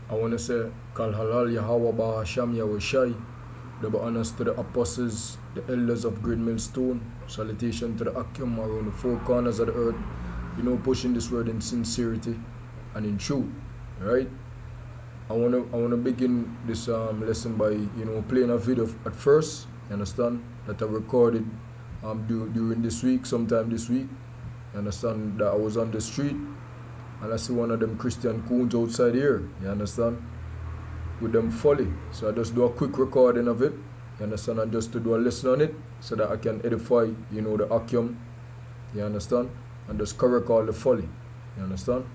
I want to say, Kal Halal Yahweh Bahasham Yahweh Shai. Double honors to the apostles, the elders of Great Millstone. Salutation to the Akim around the four corners of the earth. Pushing this word in sincerity and in truth. Right? I wanna begin this lesson by playing a video at first. You understand, that I recorded during this week, sometime this week. You understand, that I was on the street and I see one of them Christian coons outside here. You understand, with them Folly. So I just do a quick recording of it. You understand, and just to do a lesson on it so that I can edify the Akim. You understand, and just correct all the Folly. You understand.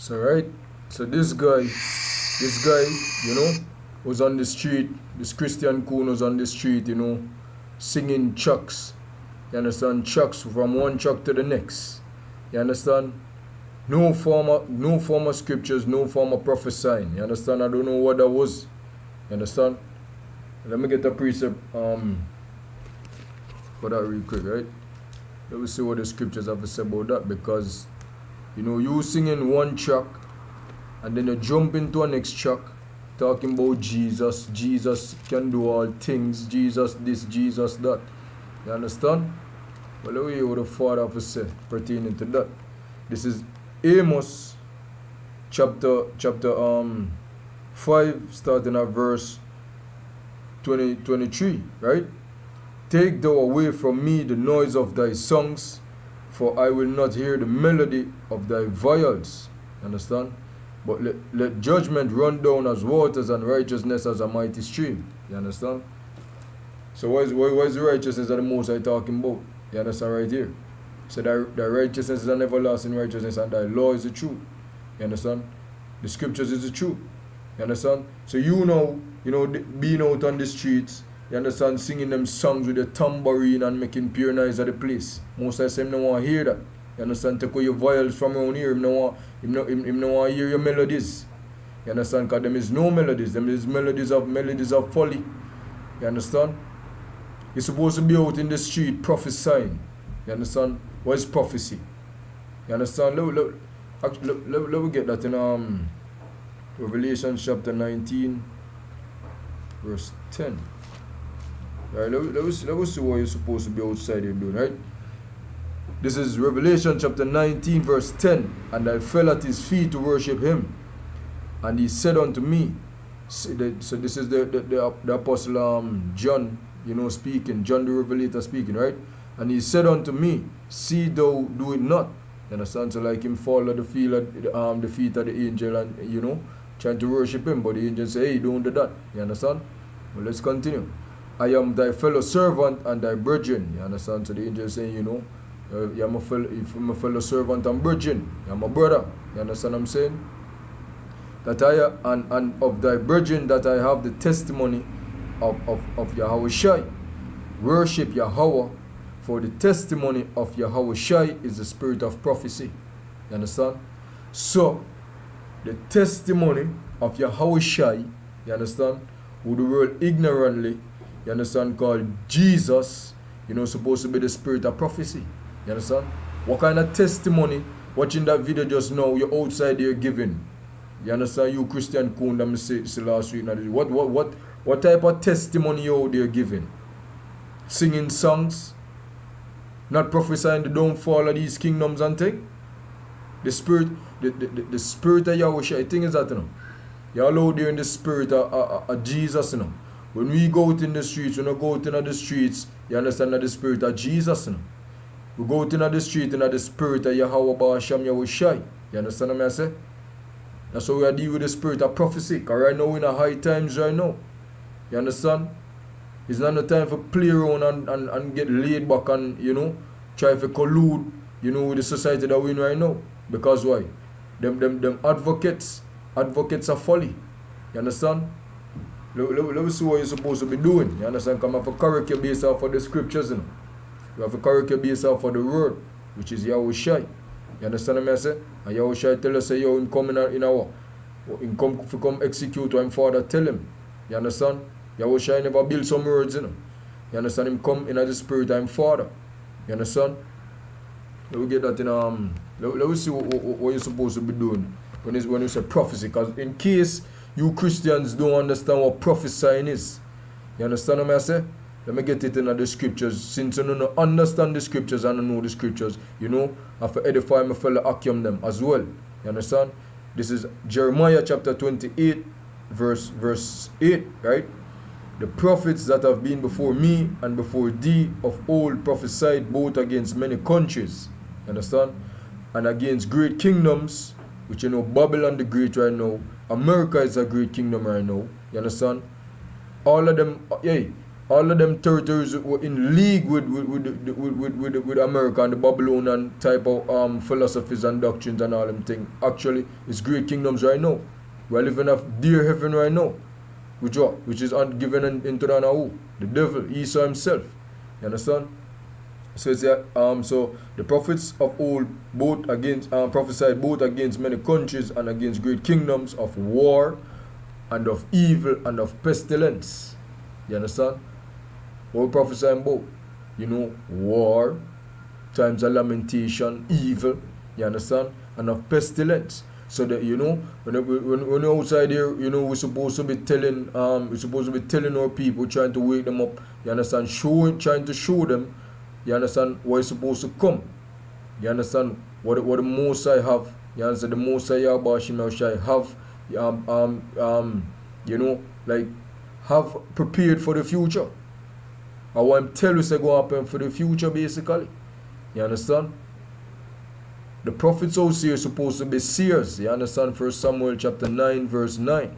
So right, so this guy, was on the street. This Christian coon was on the street, singing chucks. You understand? Chucks from one chuck to the next. You understand? No form of scriptures, no form of prophesying. You understand? I don't know what that was. You understand? Let me get a precept for that real quick, right? Let me see what the scriptures have to say about that, because you singing one track and then you jump into a next track talking about Jesus. Jesus can do all things. Jesus this, Jesus that. You understand? Well, let me hear what the Father have to say pertaining to that. This is Amos chapter 5, starting at verse 23, right? Take thou away from me the noise of thy songs, for I will not hear the melody of thy viols. Understand? But let judgment run down as waters and righteousness as a mighty stream. You understand? So why is the righteousness of the Most High talking about? You understand right here? So thy righteousness is an everlasting righteousness, and thy law is the truth. You understand? The scriptures is the truth. You understand? So being out on the streets, you understand, singing them songs with the tambourine and making pure noise of the place. Most of them don't want to hear that. You understand? Take away your viols from around here. Him don't want to hear your melodies. You understand? Because them is no melodies. Them is melodies of folly. You understand? You're supposed to be out in the street prophesying. You understand? What is prophecy? You understand? Let me get that in Revelation chapter 19, verse 10. Right, let us see what you're supposed to be outside here doing, right? This is Revelation chapter 19, verse 10. And I fell at his feet to worship him. And he said unto me, so this is the apostle John, speaking, John the Revelator speaking, right? And he said unto me, see thou do it not. You understand? So like him fall at the feet of the angel and, trying to worship him. But the angel say, hey, don't do that. You understand? Well, let's continue. I am thy fellow servant and thy brethren. You understand? So the angel is saying, you're my fellow servant and brethren. You're my brother. You understand what I'm saying? That and of thy brethren that I have the testimony of Yahweh Shai. Worship Yahweh, for the testimony of Yahweh Shai is the spirit of prophecy. You understand? So, the testimony of Yahweh Shai, you understand, who the world ignorantly, you understand, called Jesus, supposed to be the spirit of prophecy. You understand? What kind of testimony, watching that video just now, you're outside there giving? You understand? You Christian coon, that me say last week. What type of testimony you out there giving? Singing songs? Not prophesying the downfall of these kingdoms and things? The spirit, the spirit of Yahweh Shai, thing is that, you're allowed there in the spirit of Jesus, when we go out in the streets, when we go out in the streets, you understand that the spirit of Jesus, you know? We go out in the street in the spirit of Yahweh Hashem Yahushai. You understand what I say? That's how we are dealing with the spirit of prophecy. Because right now we're in a high times right now. You understand? It's not the time for play around and get laid back and, you know, try to collude, you know, with the society that we're in right now. Because why? Them advocates are folly. You understand? Let me see what you're supposed to be doing. You understand? Come have to correct your base off for the scriptures, you know. You have to correct your base off for the word, which is Yahushai. You understand what I say? And Yahushai tell us, say, yo, him come in our, him come execute what him father tell him. You understand? Yahushai never build some words, you know. You understand? Him come in the spirit of him father. You understand? Let me get that in, let me see what you're supposed to be doing when you say prophecy. Because in case you Christians don't understand what prophesying is. You understand what I say? Let me get it in the scriptures. Since you don't understand the scriptures and don't know the scriptures, you know, I have to edify my fellow Akim them as well. You understand? This is Jeremiah chapter 28, verse 8, right? The prophets that have been before me and before thee of old prophesied both against many countries. You understand? And against great kingdoms, which you know, Babylon the Great right now. America is a great kingdom right now. You understand? All of them territories were in league with America and the Babylonian type of philosophies and doctrines and all them things. Actually, it's great kingdoms right now. We're living off dear heaven right now. Which is given into the devil, Esau himself. You understand? So it's so the prophets of old both against prophesied both against many countries and against great kingdoms of war and of evil and of pestilence. You understand? What we prophesying about? You know, war, times of lamentation, evil, you understand? And of pestilence. So that, you know, when we're outside here, you know, we're supposed to be telling our people, trying to wake them up, you understand, trying to show them, you understand, what is supposed to come. You understand what the Most I have, you understand, the Most I have, you know, like, have prepared for the future. I want to tell you what's going to happen for the future, basically. You understand? The prophets also are supposed to be seers. You understand? 1 Samuel chapter 9, verse 9.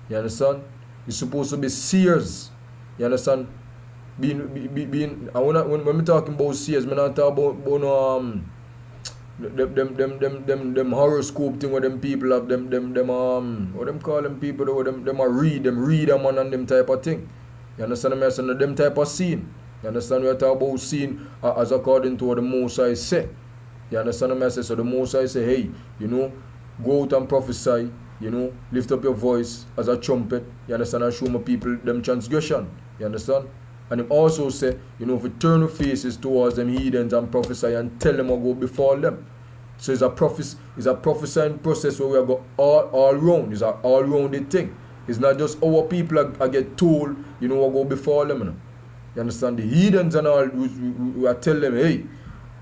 You understand? You're supposed to be seers. You understand? When we're talking about seers, we're not talking about them horoscope thing where them people have them what them call them people them read them and them type of thing. You understand what I'm saying? Them type of scene. You understand what I talk about scene as according to what the Most High say. You understand what I'm saying? So the Most High say, hey, you know, go out and prophesy, you know, lift up your voice as a trumpet, you understand, and show my people them transgression. You understand? And him also say, you know, if we turn our faces towards them heathens and prophesy and tell them or go before them. So it's a prophesying process where we are go all round. It's an all rounded thing. It's not just our people I get told, you know, what go before them. You know? You understand? The heathens and all, we are telling them, hey,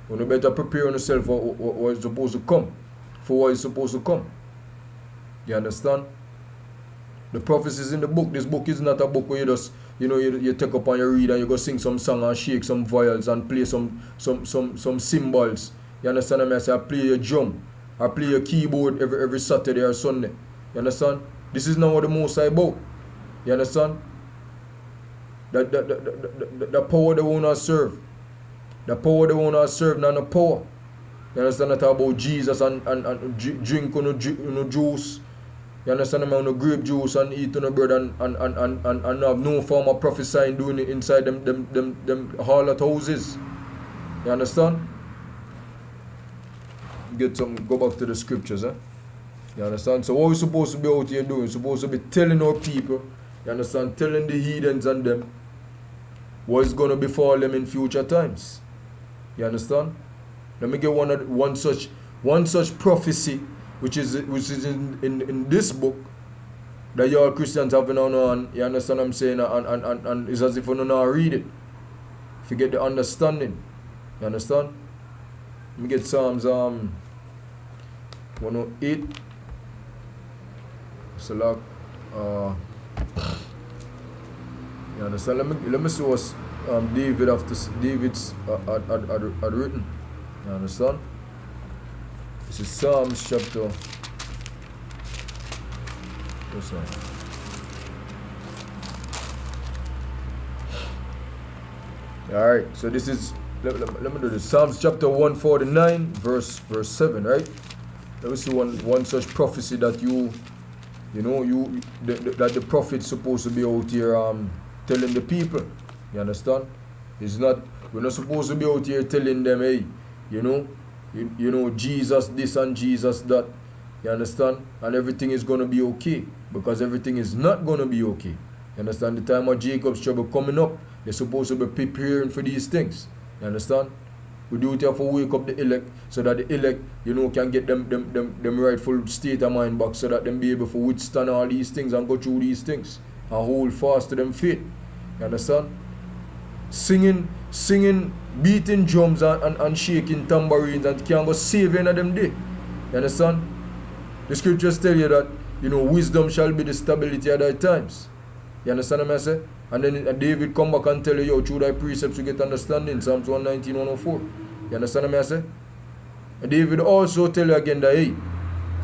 you better prepare yourself for what is supposed to come. For what is supposed to come. You understand? The prophecies in the book. This book is not a book where you just, you know, you take up and you read and you go sing some song and shake some vials and play some cymbals. You understand what I say? I play your drum. I play your keyboard every Saturday or Sunday. You understand? This is not what the Most High about. You understand? The power they want to serve. The power they want to serve, not the power. You understand? I talk about Jesus and drink juice. You understand? I grape juice and eat bread and have no form of prophesying doing it inside them harlot houses. You understand? Go back to the scriptures, eh? You understand? So what we're supposed to be out here doing? We're supposed to be telling our people, you understand, telling the heathens and them what is going to befall them in future times. You understand? Let me get one such prophecy, which is in this book that you all Christians have been on. You understand what I'm saying? And it's as if you don't know how to read it. If you get the understanding. You understand? Let me get Psalms 108. Select You understand? Let me see what David's had written. You understand? This is Psalms chapter. This one. Alright, so this is, let me do this. Psalms chapter 149, verse 7, right? Let me see one such prophecy that that the prophet's supposed to be out here telling the people. You understand? We're not supposed to be out here telling them, hey, Jesus this and Jesus that. You understand? And everything is going to be okay. Because everything is not going to be okay. You understand? The time of Jacob's trouble coming up, they're supposed to be preparing for these things. You understand? We do it here for wake up the elect, so that the elect, can get them rightful state of mind back, so that them be able to withstand all these things and go through these things and hold fast to them faith. You understand? Singing, beating drums and shaking tambourines and can't go save any of them day. You understand? The scriptures tell you that, wisdom shall be the stability at thy times. You understand what I say? And then David come back and tell you, through thy precepts you get understanding. Psalms 119, 104. You understand what I say? And David also tell you again that, hey,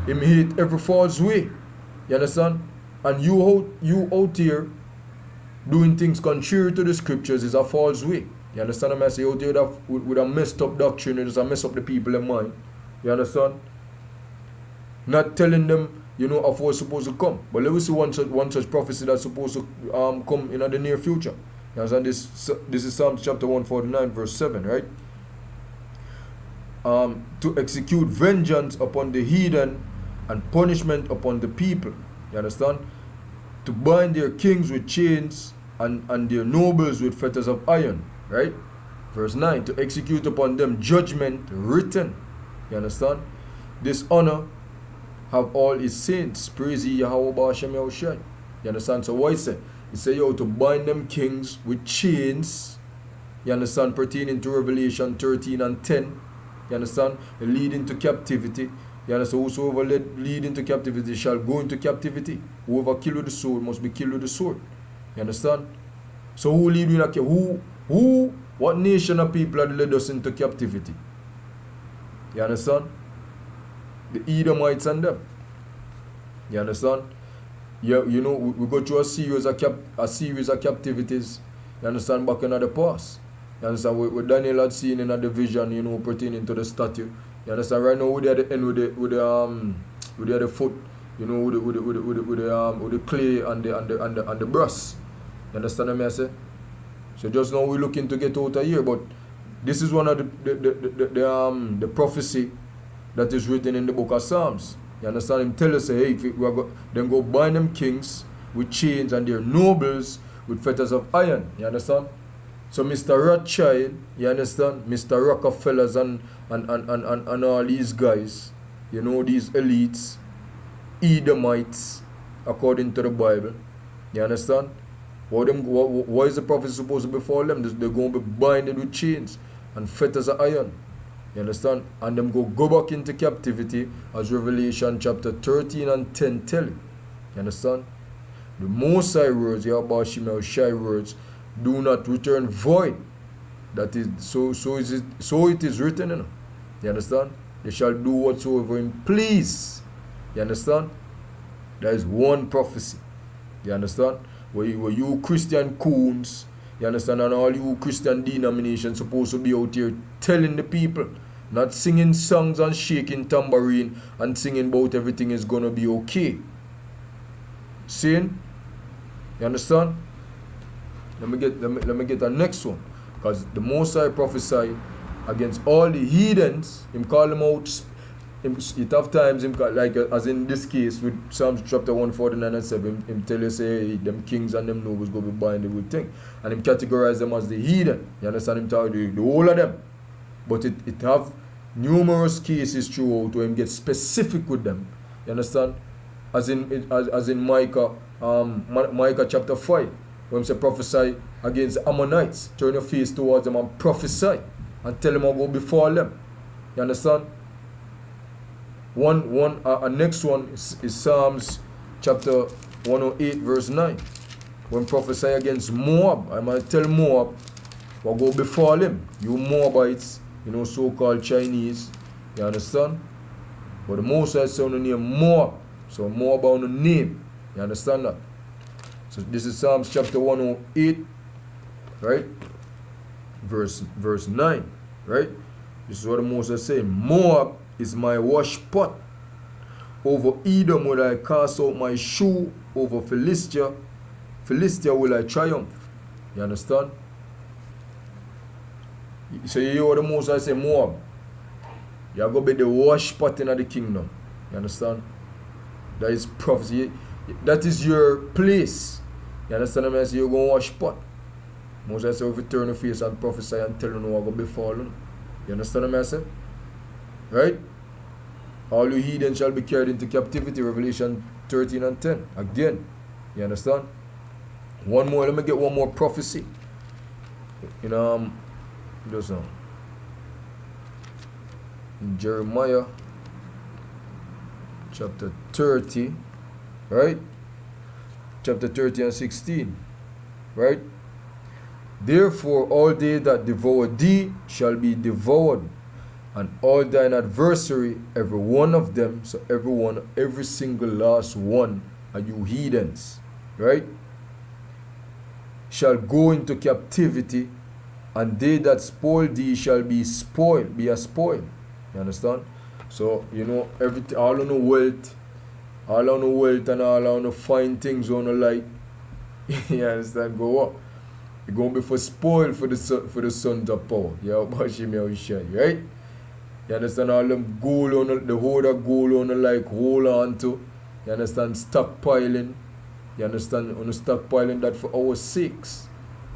him hate every false way. You understand? And you out here doing things contrary to the scriptures is a false way. You understand what I say? Out here with a messed up doctrine, it is a mess up the people in mind. You understand? Not telling them, of what's supposed to come. But let me see one such prophecy that's supposed to come in the near future. You understand? This is Psalms chapter 149, verse 7, right? To execute vengeance upon the heathen and punishment upon the people. You understand? To bind their kings with chains and their nobles with fetters of iron, right? Verse 9, to execute upon them judgment written. You understand? Dishonor have all his saints. Praise ye Yahweh Ba'ashem Yahushai. You understand? So what he say? He say, to bind them kings with chains. You understand? Pertaining to Revelation 13 and 10. You understand? Lead into captivity. You understand? Whosoever lead into captivity shall go into captivity. Whoever kill with the sword must be killed with the sword. You understand? So who lead in a what nation of people have led us into captivity? You understand? The Edomites and them. You understand? We go through a series of captivities. You understand? Back in the past. You understand? What Daniel had seen in the vision, pertaining to the statue. You understand? Right now we're at the end with the foot, with the clay and the brass. You understand what I say? So just now we're looking to get out of here, but this is one of the prophecy that is written in the book of Psalms. You understand? Him tell us, hey, then go bind them kings with chains and their nobles with fetters of iron. You understand? So Mr. Rothschild, you understand? Mr. Rockefellers and all these guys, these elites, Edomites, according to the Bible. You understand? What is the prophet supposed to befall them? They're going to be binded with chains and fetters of iron. You understand? And them go back into captivity, as Revelation chapter 13 and 10 tell you. You understand? The Most High words, Yahweh Shemel Shai words, do not return void. That is so it is written. You understand? They shall do whatsoever him please. You understand? That is one prophecy. You understand? Where you Christian coons, you understand, and all you Christian denominations supposed to be out here telling the people, not singing songs and shaking tambourine and singing about everything is gonna be okay. Seeing? You understand? Let me get the next one. Because the Most High prophesy against all the heathens. Him call them out. It have times him call, like as in this case with Psalms chapter 149 and 7. Him tell you say, hey, them kings and them nobles go be binded with thing. And him categorize them as the heathen. You understand? Him tell you the whole of them. But it have numerous cases throughout where him get specific with them. You understand? As in Micah, Micah chapter 5, where him say prophesy against the Ammonites. Turn your face towards them and prophesy and tell them I'll go before them. You understand? Next one is Psalms chapter 108 verse 9. when prophesy against Moab, I might tell Moab what go before him. You Moabites, so-called Chinese. You understand? But the Most High say on the name Moab. So Moab on the name. You understand that? So this is Psalms chapter 108, right? Verse 9, right? This is what the Most High say. Moab is my wash pot. Over Edom will I cast out my shoe. Over Philistia will I triumph. You understand? So you hear what the Most High say, Moab. You're going to be the wash pot in the kingdom. You understand? That is prophecy. That is your place. You understand what I say? You're going to wash pot. Most High say, if you turn your face and prophesy and tell you what going to befall you. You understand what I say? Right? All you heathen shall be carried into captivity. Revelation 13 and 10. Again. You understand? One more. Let me get one more prophecy. Just now. In Jeremiah chapter 30, right? Chapter 30 and 16, right? Therefore all they that devour thee shall be devoured, and all thine adversary, every one of them, so every single last one of you heathens, right? Shall go into captivity, and they that spoil thee shall be a spoil. You understand? So, everything, all on the wealth and all on the fine things on the like, you understand, go up. You're going to be for spoil for the sons of power. Yeah, right? You understand? All them gold on the whole of gold on the like, hold on to. You understand? Stockpiling. You understand? On the stockpiling that for our sakes.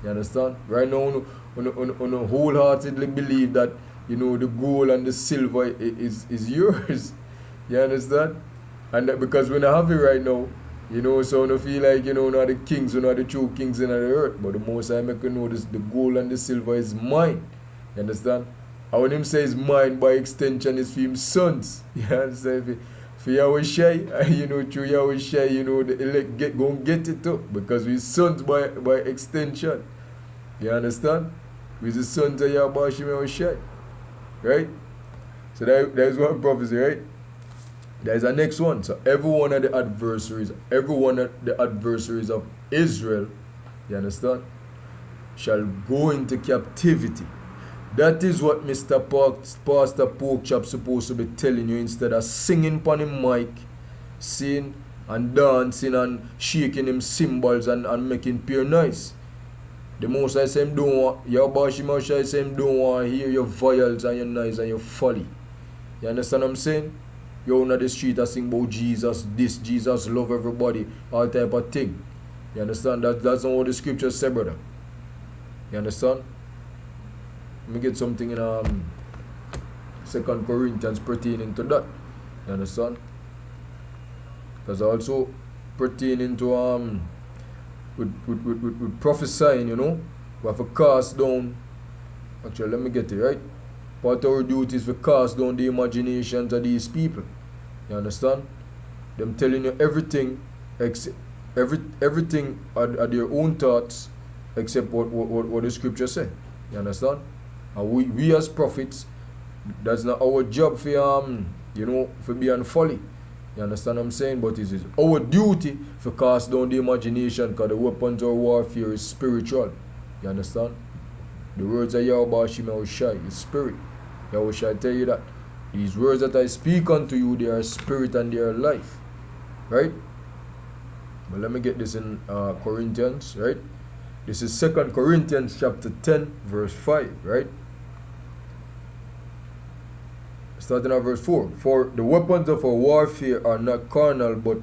You understand? Right now, on wholeheartedly believe that, the gold and the silver is yours. You understand? And that because we don't have it right now, so I feel like, not the kings, not the true kings in the earth. But the Most I make you know this, the gold and the silver is mine. You understand? And when him says mine, by extension, it's for him sons. You understand? For Yahweh Shai, through Yahweh Shai, the elect go and get it too. Because we're sons by extension. You understand? We're the sons of Yahweh Shai. Right? So that is one prophecy, right? There is a next one. So every one of the adversaries of Israel, you understand, shall go into captivity. That is what Pastor Porkchop supposed to be telling you instead of singing upon him mic, singing and dancing and shaking him cymbals and making pure noise. The Most I say him don't want, your Bashima Shai say him don't want to hear your vials and your noise and your folly. You understand what I'm saying? You're on the street I sing about Jesus, this, Jesus love everybody, all type of thing. You understand? That's not what the scriptures say, brother. You understand? Let me get something in 2 Corinthians pertaining to that. You understand? Because also pertaining to with prophesying, we have to cast down. Actually, let me get it right. Part of our duty is to cast down the imaginations of these people. You understand? Them telling you everything, everything are their own thoughts, except what the scripture say. You understand? And we as prophets, that's not our job for being folly. You understand what I'm saying? But it is our duty to cast down the imagination, because the weapons of warfare is spiritual. You understand? The words of Yahweh Shai is spirit. Yahweh Shai tell you that. These words that I speak unto you, they are spirit and they are life. Right? But let me get this in Corinthians, right? This is 2 Corinthians chapter 10, verse 5, right? Starting at verse 4. For the weapons of our warfare are not carnal, but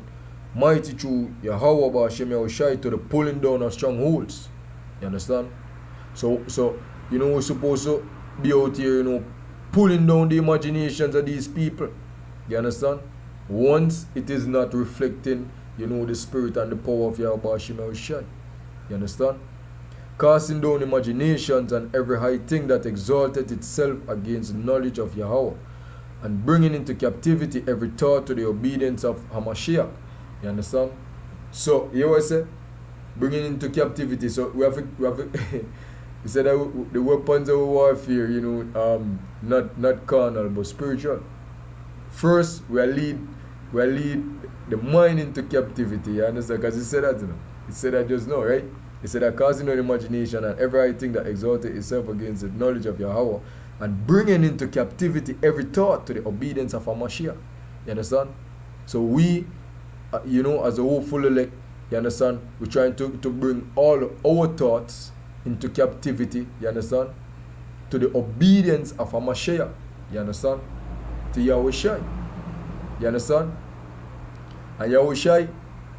mighty through Yahweh Ba'ashem Shai to the pulling down of strongholds. You understand? So we're supposed to be out here, pulling down the imaginations of these people. You understand? Once it is not reflecting, the spirit and the power of Yahweh Ba'ashem Shai. You understand? Casting down imaginations and every high thing that exalted itself against the knowledge of Yahweh, and bringing into captivity every thought to the obedience of Hamashiach. You understand? So, here I say, bringing into captivity. So we have to he said that the weapons of warfare, not carnal but spiritual. First, we lead the mind into captivity. You understand? Because he said that, He said that just now, right? He said that casting on imagination and every thing that exalted itself against the knowledge of Yahweh, and bringing into captivity every thought to the obedience of our Mashiach. You understand? So we, as a hopeful elect, you understand, we're trying to bring all our thoughts into captivity, you understand, to the obedience of our Mashiach, you understand, to Yahweh Shai, you understand? And Yahweh Shai,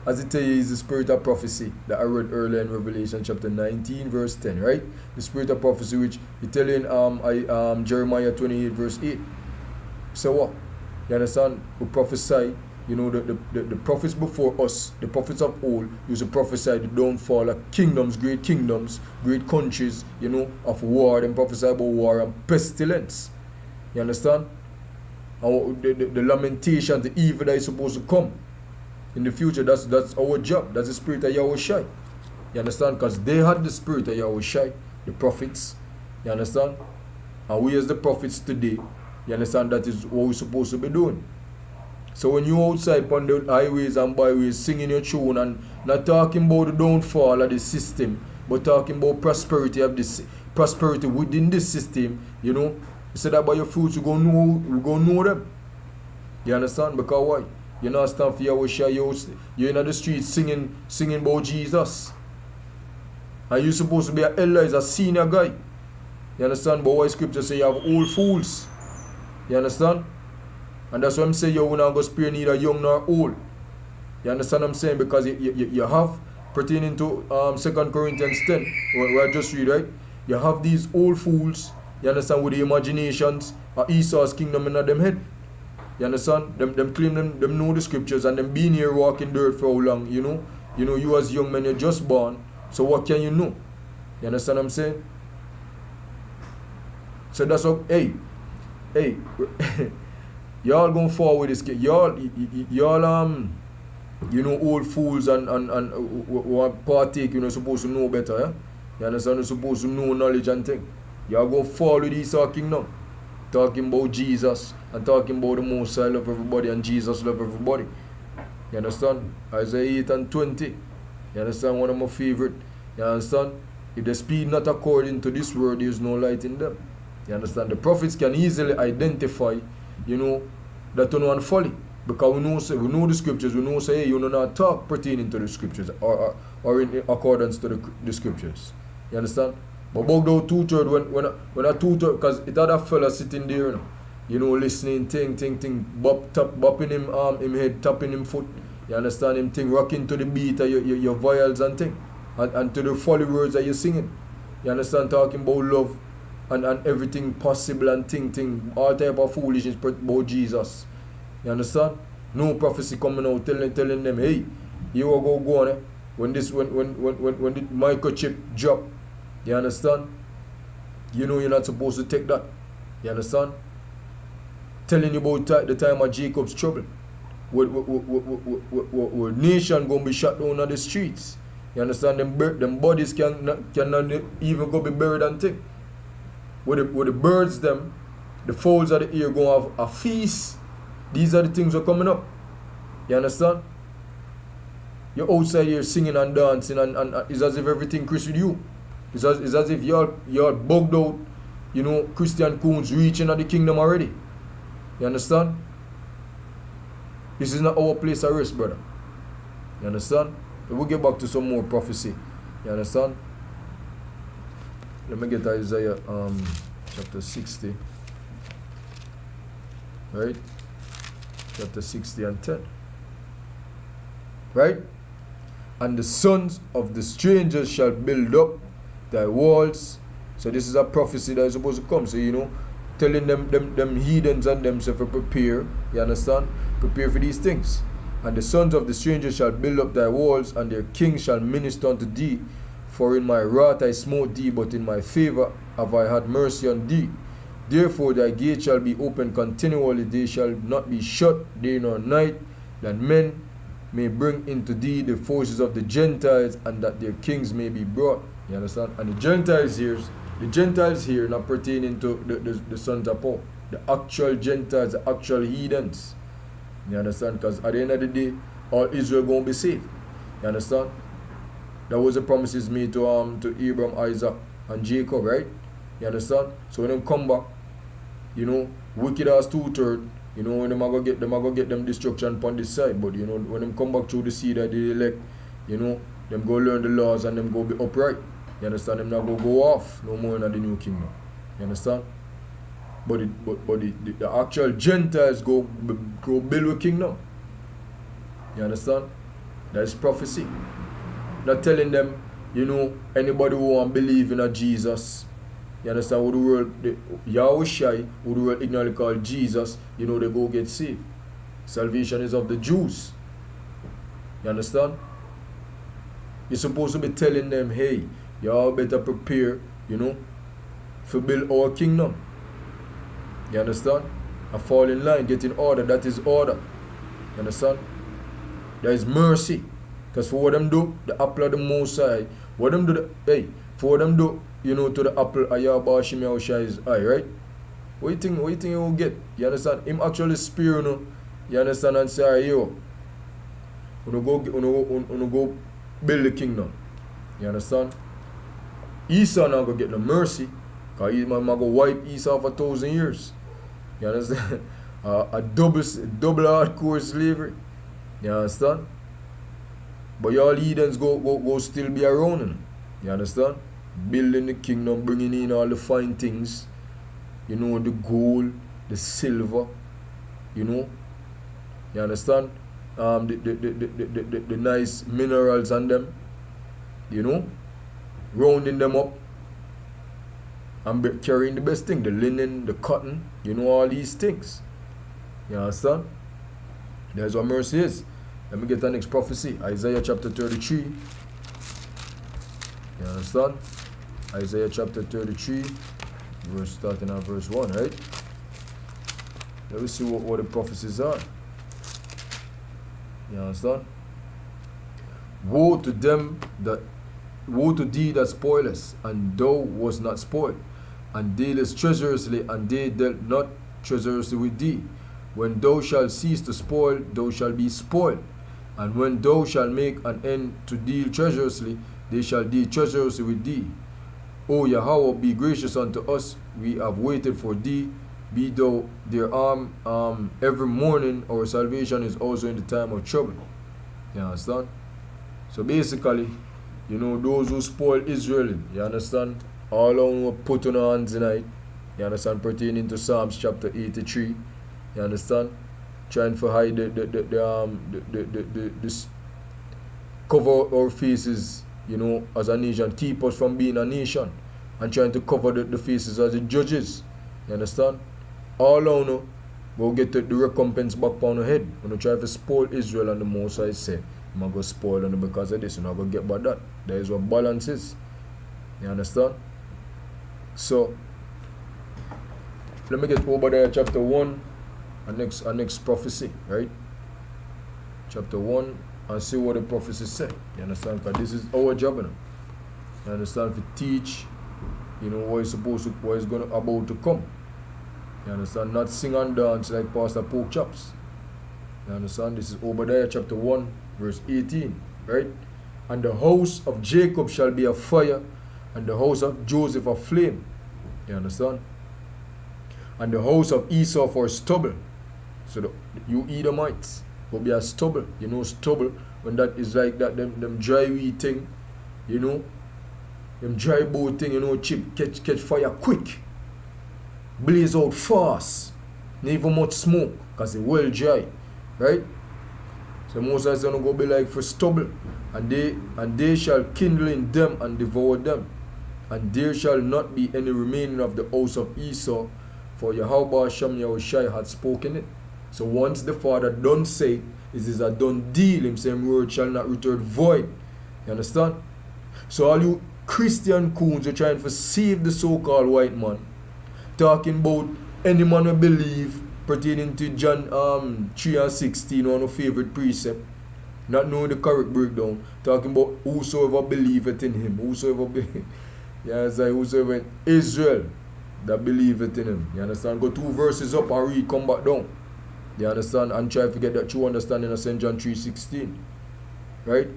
as it tells you, is the spirit of prophecy that I read earlier in Revelation chapter 19 verse 10, right? The spirit of prophecy which he tell in Jeremiah 28 verse 8. So what? You understand? We prophesy, the prophets before us, the prophets of old, used to prophesy the downfall of kingdoms, great countries, of war. They prophesy about war and pestilence. You understand? And the lamentation, the evil that is supposed to come in the future, that's our job. That's the spirit of Yahweh Shai. You understand? Because they had the spirit of Yahweh Shai, the prophets. You understand? And we as the prophets today, you understand, that is what we're supposed to be doing. So when you outside on the highways and byways singing your tune and not talking about the downfall of the system, but talking about prosperity within this system, you say that by your fruits we're gonna know them. You understand? Because why? You not stand for Yahweh Shai, you're in the streets singing about Jesus. And you're supposed to be an elder, a senior guy. You understand? But why scripture say you have old fools? You understand? And that's what I'm saying, you're not going to spare neither young nor old. You understand what I'm saying? Because you have, pertaining to 2 Corinthians 10, where I just read, right? You have these old fools, you understand, with the imaginations of Esau's kingdom in them head. You understand? Them claim them know the scriptures and them being here walking dirt for how long, you as young men, you're just born. So what can you know? You understand what I'm saying? So that's what, hey, y'all gonna fall with this kid. Y'all old fools and partake, supposed to know better, yeah? You understand? You're supposed to know knowledge and things. Y'all gonna fall with Esau kingdom. Talking about Jesus and talking about the Most High love everybody and Jesus love everybody. You understand? Isaiah 8 and 20. You understand? One of my favorite. You understand? If they speak not according to this word, there is no light in them. You understand? The prophets can easily identify, that on folly. Because we know the scriptures, we know say, hey, you know not talk pertaining to the scriptures or in accordance to the scriptures. You understand? But about those 2/3, when a 2/3, because it had a fella sitting there, listening, bopping him head, tapping him foot. You understand him rocking to the beat of your vials and and to the folly words that you're singing. You understand, talking about love and everything possible and all type of foolishness about Jesus. You understand? No prophecy coming out telling them, hey, you will go on when the microchip drop. You understand? You're not supposed to take that. You understand? Telling you about the time of Jacob's trouble. Where nation going to be shut down on the streets. You understand? Them bodies cannot even go be buried and thing. Where the birds, the fowls of the air going to have a feast. These are the things that are coming up. You understand? You're outside here singing and dancing and it's as if everything Chris with you. It's as if you're bugged out, Christian coons reaching at the kingdom already. You understand? This is not our place of rest, brother. You understand? We'll get back to some more prophecy. You understand? Let me get Isaiah chapter 60. Right? Chapter 60 and 10. Right? And the sons of the strangers shall build up thy walls. So this is a prophecy that is supposed to come. So telling them heathens and themselves to prepare. You understand? Prepare for these things. And the sons of the strangers shall build up thy walls, and their kings shall minister unto thee. For in my wrath I smote thee, but in my favor have I had mercy on thee. Therefore thy gate shall be open continually, they shall not be shut day nor night, that men may bring into thee the forces of the Gentiles, and that their kings may be brought. You understand? And the Gentiles here not pertaining to the sons of Paul. The actual Gentiles, the actual heathens. You understand? Because at the end of the day, all Israel going to be saved. You understand? That was the promises made to Abraham, Isaac, and Jacob, right? You understand? So when them come back, you know, wicked as 2/3, you know, when them are going to get them destruction upon this side. But, you know, when them come back through the seed that they elect, you know, them go learn the laws and them go be upright. You understand? Them not go off no more in the new kingdom. You understand? But the actual Gentiles go build a kingdom. You understand? That is prophecy. Not telling them, you know, anybody who want to believe in a Jesus, you understand, who the world, Yahushai, who the world ignorantly call Jesus, you know, they go get saved. Salvation is of the Jews. You understand? You're supposed to be telling them, hey, y'all better prepare, you know, to build our kingdom. You understand? And fall in line, get in order. That is order. You understand? There is mercy. Because for what them do, the apple of the Most High, what them do, for what them do, you know, to the apple of Yahweh Shai's eye, right? What you think you will get? You understand? Him actually spear, you know, you understand, and say, yo, you go build the kingdom. You understand? Esau not going to get no mercy, because he's going to wipe Esau for 1,000 years. You understand? A double hardcore slavery. You understand? But y'all heathens go still be around him. You understand? Building the kingdom, bringing in all the fine things. You know, the gold, the silver. You know? You understand? The nice minerals on them. You know? Rounding them up. And carrying the best thing. The linen, the cotton. You know, all these things. You understand? That's what mercy is. Let me get the next prophecy. Isaiah chapter 33. You understand? Isaiah chapter 33. Starting at verse 1, right? Let me see what the prophecies are. You understand? Woe to thee that spoilest, and thou was not spoiled, and dealest treacherously, and they dealt not treacherously with thee. When thou shalt cease to spoil, thou shalt be spoiled. And when thou shalt make an end to deal treacherously, they shall deal treacherously with thee. O Yahweh, be gracious unto us. We have waited for thee. Be thou their arm every morning. Our salvation is also in the time of trouble. You understand? So basically, you know, those who spoil Israel, you understand? All on who put on our hands tonight. You understand? Pertaining to Psalms chapter 83. You understand? Trying to hide this cover our faces, you know, as a nation, keep us from being a nation, and trying to cover the faces as the judges. You understand? All on know, we'll get the recompense back on the head. When we try to spoil Israel, and the Most High say, I'm going to spoil them because of this, and I'm going to get by that. That is what balance is. You understand? So, let me get Obadiah chapter 1. Our next prophecy, right? Chapter 1, and see what the prophecy say. You understand? Because this is our job, you know. You understand? To teach, you know, what is about to come. You understand? Not sing and dance like Pastor Pork Chops. You understand? This is Obadiah chapter 1, verse 18, right? And the house of Jacob shall be a fire, and the house of Joseph a flame. You understand? And the house of Esau for stubble. So you Edomites will be a stubble. You know stubble, when that is like that, them dry wheat thing, you know, them dry boat thing, you know, chip catch fire quick, blaze out fast, not even much smoke, because it's well dry, right? So most of us gonna go be like for stubble, and they shall kindle in them and devour them, and there shall not be any remaining of the house of Esau, for Yahweh Shem Yahushai had spoken it. So once the Father done say it is a done deal. Him same word shall not return void. You understand? So all you Christian coons are trying to save the so-called white man, talking about any man who believe pertaining to John 3:16, one of favorite precept. not knowing the correct breakdown, talking about whosoever believeth in him, whosoever Israel that believeth in him. You understand? Go 2 verses up and read, come back down. You understand? And try to get that true understanding of St. John 3:16. Right?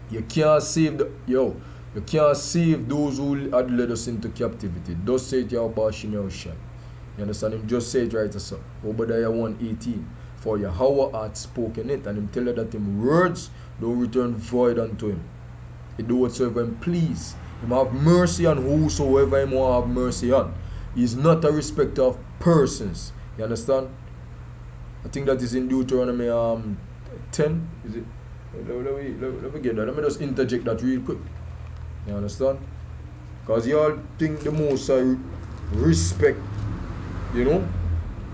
You can't save you can't save those who had led us into captivity. Thus say it Yahweh Shim Yahushai. You understand? Him just say it right as so. Obadiah 1:18. For Yahweh hath spoken it, and him tell you that him words don't return void unto him. He do whatsoever him please. Him have mercy on whosoever him want have mercy on. He is not a respecter of persons. You understand? I think that is in Deuteronomy 10. Is it? Let me get that. Let me just interject that real quick. You understand? Because y'all think the most I respect, you know,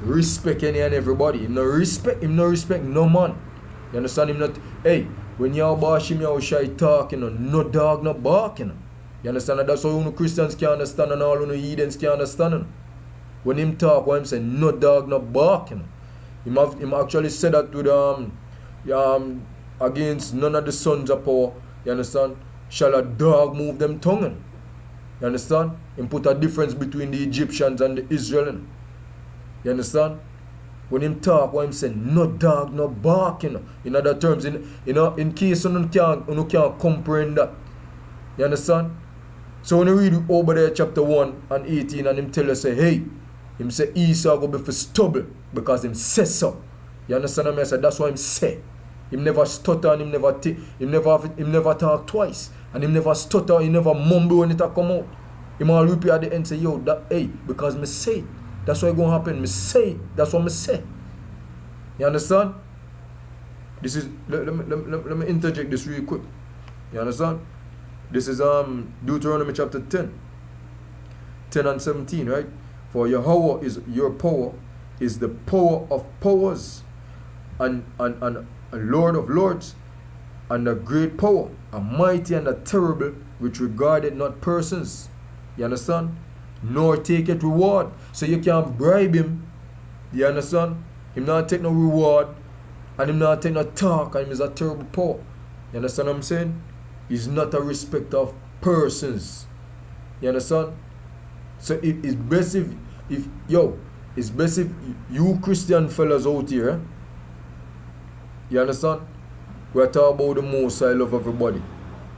respect any and everybody. Him no respect no man. You understand? Him not, hey, when y'all Bashim Yahushai talking, no dog, no barking. You understand? That's how you Christians can understand and all you heathens can understand. When him talk, what him say, no dog, no barking. Him actually said that with against none of the sons of power. You understand? Shall a dog move them tongue? You understand? Him put a difference between the Egyptians and the Israelites. You understand? When him talk, what him say, no dog, no barking. In other terms, in case you can't comprehend that. You understand? So when you read Obadiah chapter 1 and 18 and him tell you, say, hey, him say Esau go be for stubble because him says so. You understand what I say? That's what him say. Him never stutter and him never talk twice. And him never stutter, he never mumble when it come out. Him all repeat at the end say, yo, that, hey, because me say it. That's what going to happen. Me say it. That's what me say. You understand? This is, let me interject this real quick. You understand? This is Deuteronomy chapter 10 and 17, right? For Yahweh is your power, is the power of powers, and a Lord of lords, and a great power, a mighty and a terrible, which regarded not persons. You understand? Nor take it reward. So you can't bribe him. You understand? Him not take no reward, and him not take no talk, and him is a terrible power. You understand what I'm saying? He's not a respecter of persons. You understand? So it's best if you Christian fellas out here, eh? You understand? We're talking about the most I love everybody.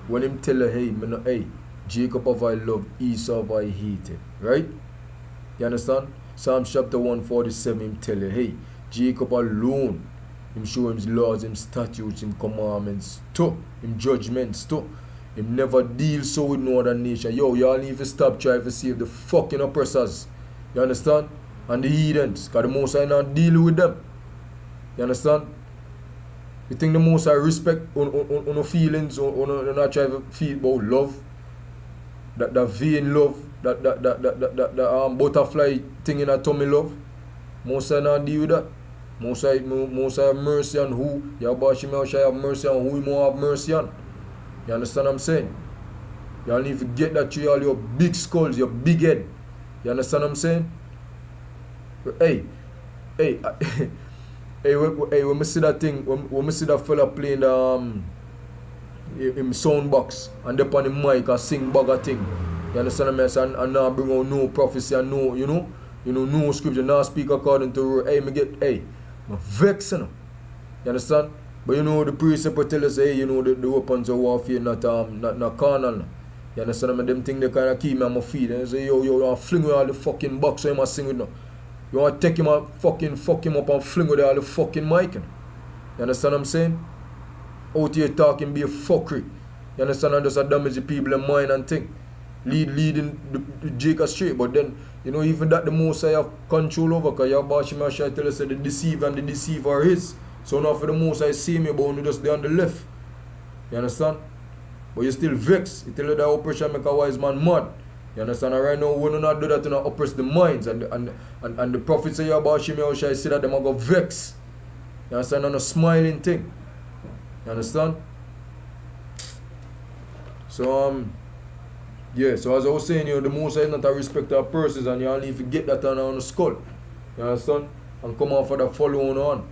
When him tell her, hey, Jacob have I loved, Esau have I hated. Right? You understand? Psalms chapter 147, him tell her, hey, Jacob alone, him show him laws, him statutes, him commandments, too, him judgments, too. Him never deal so with no other nation. Yo, y'all need to stop trying to save the fucking oppressors. You understand? And the heathens. Because the Most I not deal with them. You understand? You think the Most I respect on feelings, on not try to feel about love? That vain love, that butterfly thing in a tummy love? Most I not deal with that. Most I have mercy on who? Yahweh Shim Yahushai have mercy on who he more have mercy on. You understand what I'm saying? Y'all need to get that to all your big skulls, your big head. You understand what I'm saying? Hey, when we see that thing, when we see that fella playing him sound box and up on the mic and sing bugger thing. You understand what I'm saying? And now bring out no prophecy and no, no scripture, now speak according to I'm vexing them. You understand? But the precept tell us, hey, the weapons of warfare not carnal. You understand? Them thing they kind of keep me on my feet. And they say, yo, fling with all the fucking box so you must sing with now. You want to take him and fuck him up and fling with all the fucking mic. You understand what I'm saying? Out here talking be a fuckery. You understand? And just damage the people in mind and thing. Leading the Jake astray. But then, even that the most I have control over, because Yahweh Shim Yahushai tell us that the deceiver and the deceiver are his. So now for the most I see me, but only just there on the left. You understand? But you still vex. You tell you that oppression make a wise man mad. You understand? And right now, we do not do that to not oppress the minds. And the prophets say about Shim Yahushai say that they might go vex. You understand? And a smiling thing. You understand? So so as I was saying, the most is not a respecter of persons, and you all need to get that on the skull. You understand? And come on for the follow on.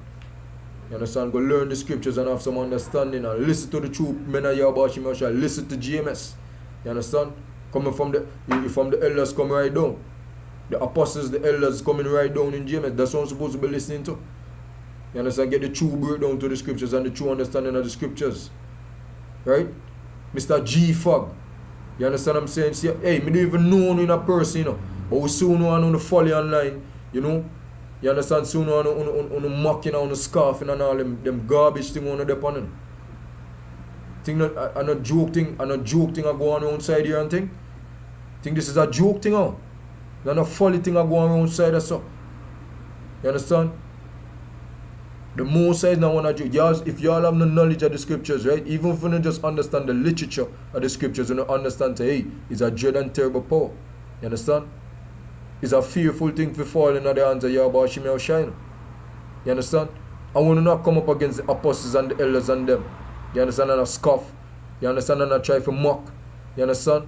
You understand? Go learn the scriptures and have some understanding and listen to the true men of Yahweh Shema Shai. Listen to GMS. You understand? Coming from the elders coming right down. The apostles, the elders coming right down in GMS. That's what I'm supposed to be listening to. You understand? Get the true breakdown to the scriptures and the true understanding of the scriptures. Right? Mr. G Fog. You understand what I'm saying? See, hey, me don't even know him in a person, you know. But we soon know on the Folly online, you know. You understand? Soon on the mocking, on the scarfing and all them garbage thing on the dependent. Think not a joke thing, I go on outside here and thing. Think this is a joke thing, oh. Not a Folly thing I go on outside or so. You understand? The most is not one of you. If y'all have no knowledge of the scriptures, right? Even if you don't just understand the literature of the scriptures, you don't understand, hey, it's a dread and terrible power. You understand? It's a fearful thing to fall into the hands of Yahweh Shema Shai. You understand? I want to not come up against the apostles and the elders and them. You understand? And I scoff. You understand? And I try to mock. You understand?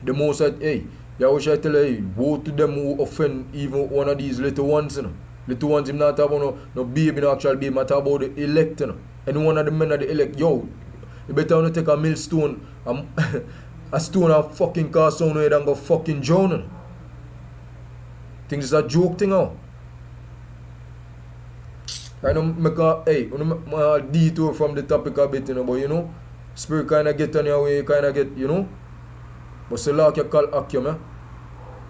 The most hey, Yahweh Shai tell you, hey, woe to them who offend even one of these little ones, you know. Little ones, him not talk about no baby, no actual baby, I talk about the elect, you know. Any one of the men of the elect, yo, you better want to take a millstone, a stone and fucking cast on head and go fucking drown, you know. Think it's a joke thing, oh. Right now, make a detour from the topic a bit, you know, but you know, spirit kind of get on your way, kind of get, you know. But so like you call Akim, eh?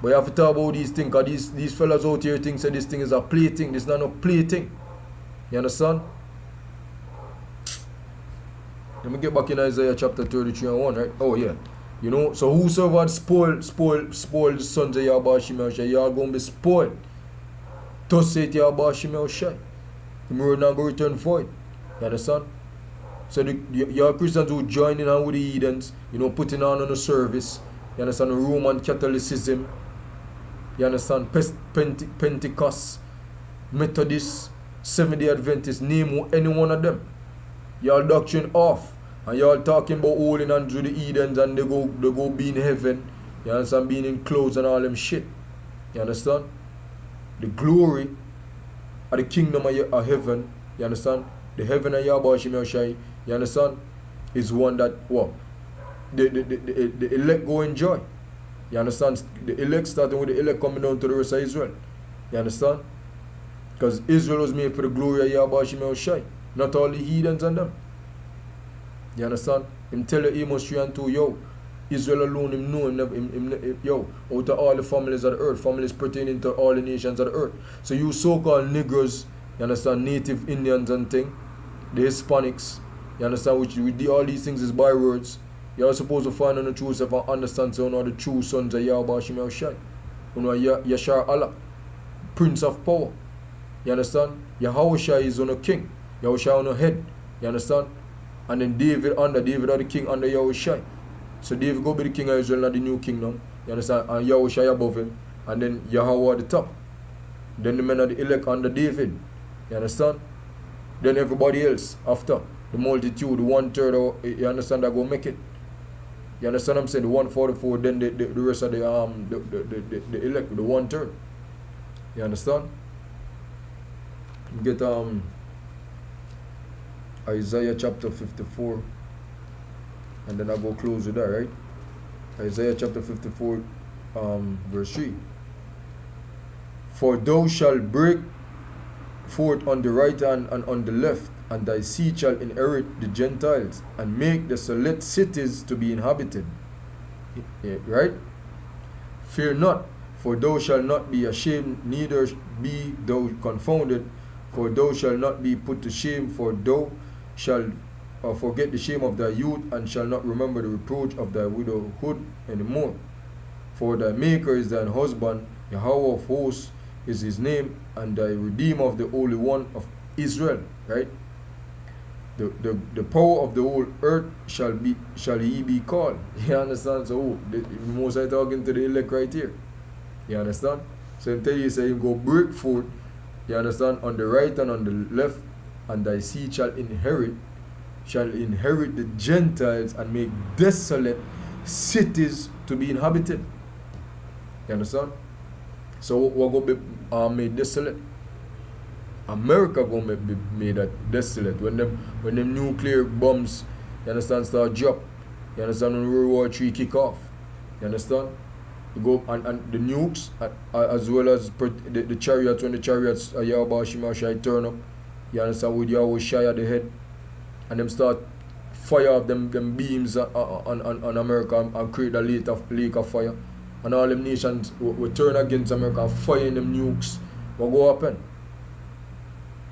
But you have to talk about these things, because these fellas out here think say this thing is a play thing. This is not no play thing. You understand? Let me get back in Isaiah chapter 33 and 1, right? Oh yeah. You know, so whosoever spoil the sons of Yahweh Shema Shai, you are going to be spoiled. Thus saith Yahweh Shema Shai. The word not going to return void. You understand? So your Christians who join in with the heathens, you know, putting on the service. You understand? Roman Catholicism. You understand? Pentecost, Methodist, Seventh-day Adventist, name any one of them. Y'all doctrine off. And y'all talking about holding on to the heathens and they go be in heaven. You understand? Being in clothes and all them shit. You understand? The glory of the kingdom of heaven. You understand? The heaven of Yahweh Shema Shai. You understand? Is one that what? The elect go enjoy. You understand? The elect starting with the elect coming down to the rest of Israel. You understand? Because Israel was made for the glory of Yahweh Shema Shai. Not all the heathens and them. You understand? Him tell you Amos 3 and 2, yo, Israel alone, him know him, yo, out of all the families of the earth, families pertaining to all the nations of the earth. So you so-called Negroes, you understand, native Indians and thing, the Hispanics, you understand, which all these things is bywords. You are supposed to find on the truth and understand so you know the true sons of Yahweh Shema Shai. You know Yashar Allah, Prince of Power. You understand? Yahweh Shai is on a king. Yahweh Shai on a head. You understand? And then David are the king under Yahweh Shai. So David go be the king of Israel and the new kingdom. You understand? And Yahweh Shai above him. And then Yahweh at the top. Then the men of the elect under David. You understand? Then everybody else after. The multitude, the 1/3, you understand, that go make it. You understand what I'm saying? The 144, then the rest of the elect, the 1/3. You understand? Get Isaiah chapter 54, and then I go close with that, right? Isaiah chapter 54, verse 3. For thou shalt break forth on the right hand and on the left, and thy seed shall inherit the Gentiles, and make the select cities to be inhabited. Yeah, right? Fear not, for thou shalt not be ashamed, neither be thou confounded, for thou shalt not be put to shame, for thou shalt forget the shame of thy youth, and shall not remember the reproach of thy widowhood anymore. For thy Maker is thine husband, Yahweh of hosts is his name, and thy Redeemer of the Holy One of Israel. Right? The power of the whole earth shall he be called. You understand? So the most I talking to the elect right here. You understand? So him tell you, say him go break forth, you understand, on the right and on the left, and thy seed shall inherit the Gentiles and make desolate cities to be inhabited. You understand? So what go be made desolate? America gonna be made that desolate when them nuclear bombs, you understand, start drop. You understand, when World War III kick off. You understand? You go and the nukes as well as the chariots, when the chariots Shai turn up. You understand, with Yahweh Shai at the head, and them start fire up them beams on America and create a lake of fire. And all them nations will turn against America and fire in them nukes. What go happen?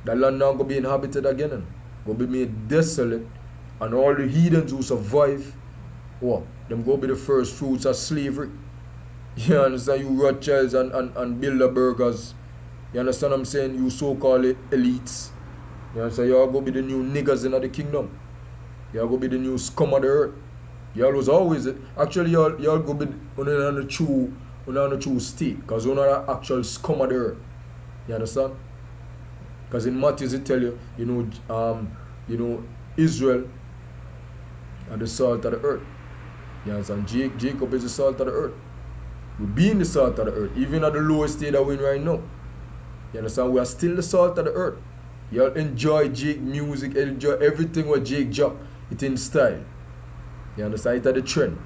The land now go be inhabited again. Go be made desolate. And all the heathens who survive, what? Them go be the first fruits of slavery. You understand? You Rothschilds and Bilderbergers. You understand what I'm saying? You so-called elites. You understand? You all go be the new niggas in the kingdom. You all go be the new scum of the earth. You all was always it. Actually, you all go be on the true state. Because you are the actual scum of the earth. You understand? Because in Matthew it tell you, Israel are the salt of the earth. You understand? Jacob is the salt of the earth. We being the salt of the earth, even at the lowest state that we're in right now. You understand? We are still the salt of the earth. You all enjoy Jake music, enjoy everything what Jake drop. It in style. You understand? It's at the trend.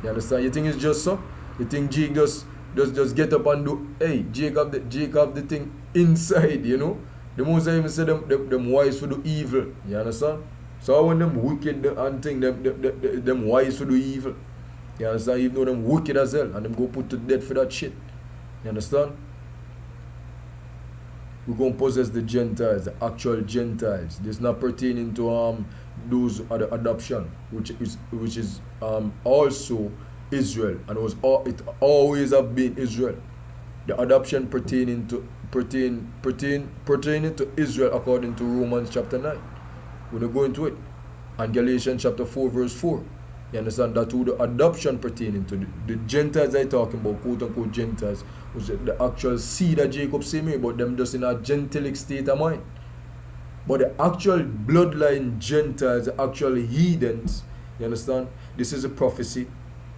You understand? You think it's just so? You think Jake just get up and do, hey, Jake have the thing inside, you know? The most I even say them wise for the evil. You understand? So when them wicked and think them wise for the evil. You understand? Even though them wicked as hell and them go put to death for that shit. You understand? We're going to possess the Gentiles, the actual Gentiles. This is not pertaining to those other adoption, which is also Israel, and it always have been Israel. The adoption pertaining to Israel according to Romans chapter 9. We're going to go into it. And Galatians chapter 4 verse 4. You understand? That who the adoption pertaining to the Gentiles I talking about, quote unquote Gentiles, which is the actual seed that Jacob say me, but them just in a gentilic state of mind. But the actual bloodline Gentiles, the actual heathens, you understand? This is a prophecy,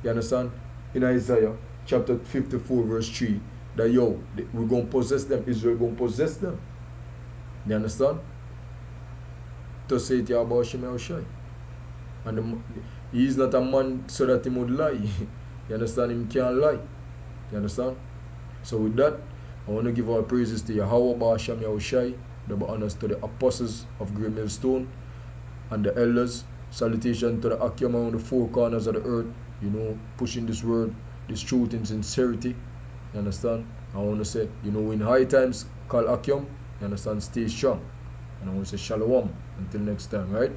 you understand? In Isaiah chapter 54 verse 3, that we're going to possess them, Israel going to possess them. You understand? To say it about Shai. And he is not a man so that he would lie. You understand? Him can't lie. You understand? So with that, I want to give our praises to Yahweh Ba'asham Yahushai, double honors to the apostles of Great Millstone and the elders. Salutation to the Akim on the four corners of the earth, pushing this word, this truth in sincerity. You understand? I want to say, in high times, call Akim. You understand? Stay strong. And I want to say shalom. Until next time, right?